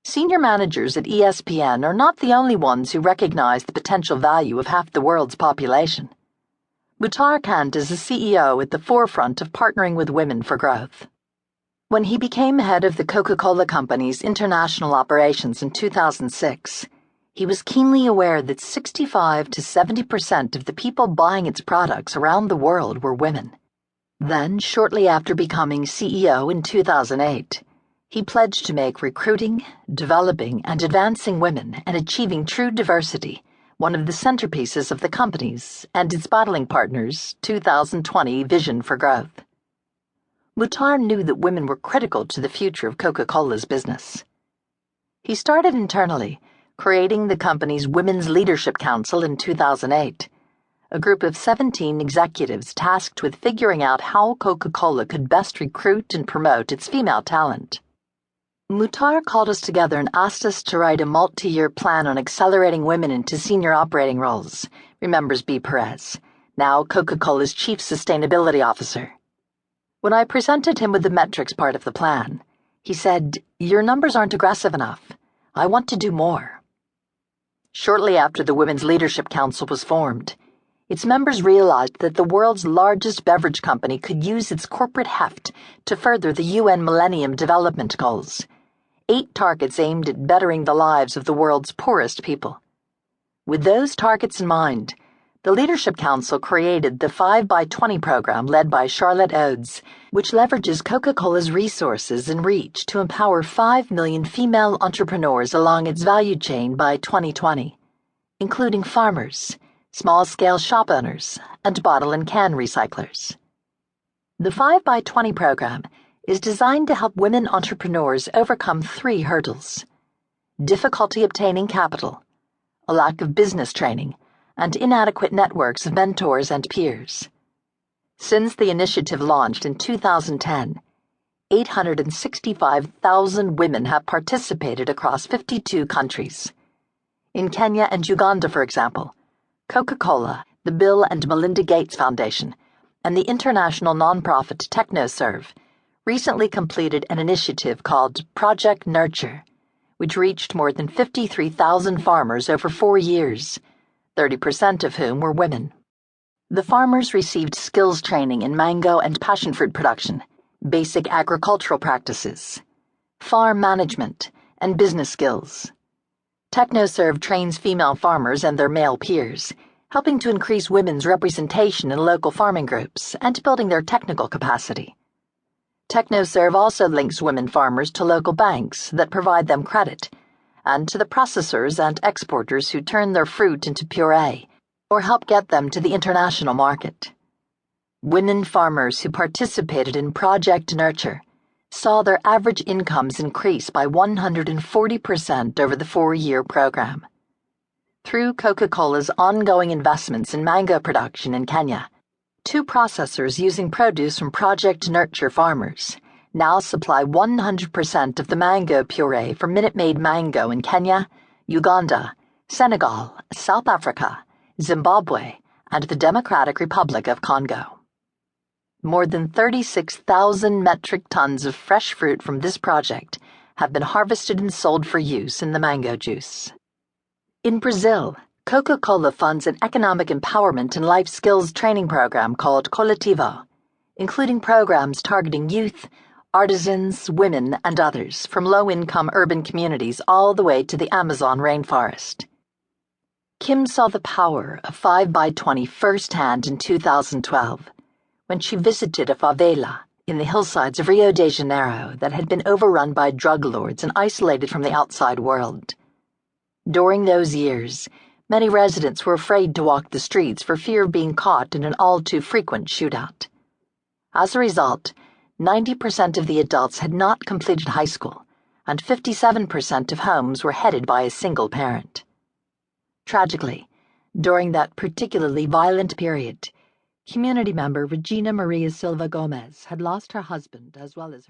Senior managers at ESPN are not the only ones who recognize the potential value of half the world's population. Muhtar Kant is a CEO at the forefront of partnering with women for growth. When he became head of the Coca-Cola Company's international operations in 2006, he was keenly aware that 65 to 70% of the people buying its products around the world were women. Then, shortly after becoming CEO in 2008, he pledged to make recruiting, developing, and advancing women and achieving true diversity one of the centerpieces of the company's and its bottling partners' 2020 vision for growth. Muhtar knew that women were critical to the future of Coca-Cola's business. He started internally, creating the company's Women's Leadership Council in 2008, a group of 17 executives tasked with figuring out how Coca-Cola could best recruit and promote its female talent. Muhtar called us together and asked us to write a multi-year plan on accelerating women into senior operating roles, remembers B. Perez, now Coca-Cola's Chief Sustainability Officer. When I presented him with the metrics part of the plan, he said, "Your numbers aren't aggressive enough. I want to do more." Shortly after the Women's Leadership Council was formed, its members realized that the world's largest beverage company could use its corporate heft to further the UN Millennium Development Goals, 8 targets aimed at bettering the lives of the world's poorest people. With those targets in mind, the Leadership Council created the 5x20 program led by Charlotte Oates, which leverages Coca-Cola's resources and reach to empower 5 million female entrepreneurs along its value chain by 2020, including farmers, small-scale shop owners, and bottle and can recyclers. The 5x20 program is designed to help women entrepreneurs overcome 3 hurdles: difficulty obtaining capital, a lack of business training, and inadequate networks of mentors and peers. Since the initiative launched in 2010, 865,000 women have participated across 52 countries. In Kenya and Uganda, for example, Coca-Cola, the Bill and Melinda Gates Foundation, and the international nonprofit TechnoServe recently completed an initiative called Project Nurture, which reached more than 53,000 farmers over 4 years, 30% of whom were women. The farmers received skills training in mango and passion fruit production, basic agricultural practices, farm management, and business skills. TechnoServe trains female farmers and their male peers, helping to increase women's representation in local farming groups and building their technical capacity. TechnoServe also links women farmers to local banks that provide them credit, and to the processors and exporters who turn their fruit into puree or help get them to the international market. Women farmers who participated in Project Nurture saw their average incomes increase by 140% over the 4-year program. Through Coca-Cola's ongoing investments in mango production in Kenya, 2 processors using produce from Project Nurture farmers now supply 100% of the mango puree for Minute Maid mango in Kenya, Uganda, Senegal, South Africa, Zimbabwe, and the Democratic Republic of Congo. More than 36,000 metric tons of fresh fruit from this project have been harvested and sold for use in the mango juice. In Brazil, Coca-Cola funds an economic empowerment and life skills training program called Coletivo, including programs targeting youth, artisans, women, and others from low-income urban communities all the way to the Amazon rainforest. Kim saw the power of 5x20 firsthand in 2012 when she visited a favela in the hillsides of Rio de Janeiro that had been overrun by drug lords and isolated from the outside world. During those years, many residents were afraid to walk the streets for fear of being caught in an all-too-frequent shootout. As a result, 90% of the adults had not completed high school, and 57% of homes were headed by a single parent. Tragically, during that particularly violent period, community member Regina Maria Silva Gomez had lost her husband as well as her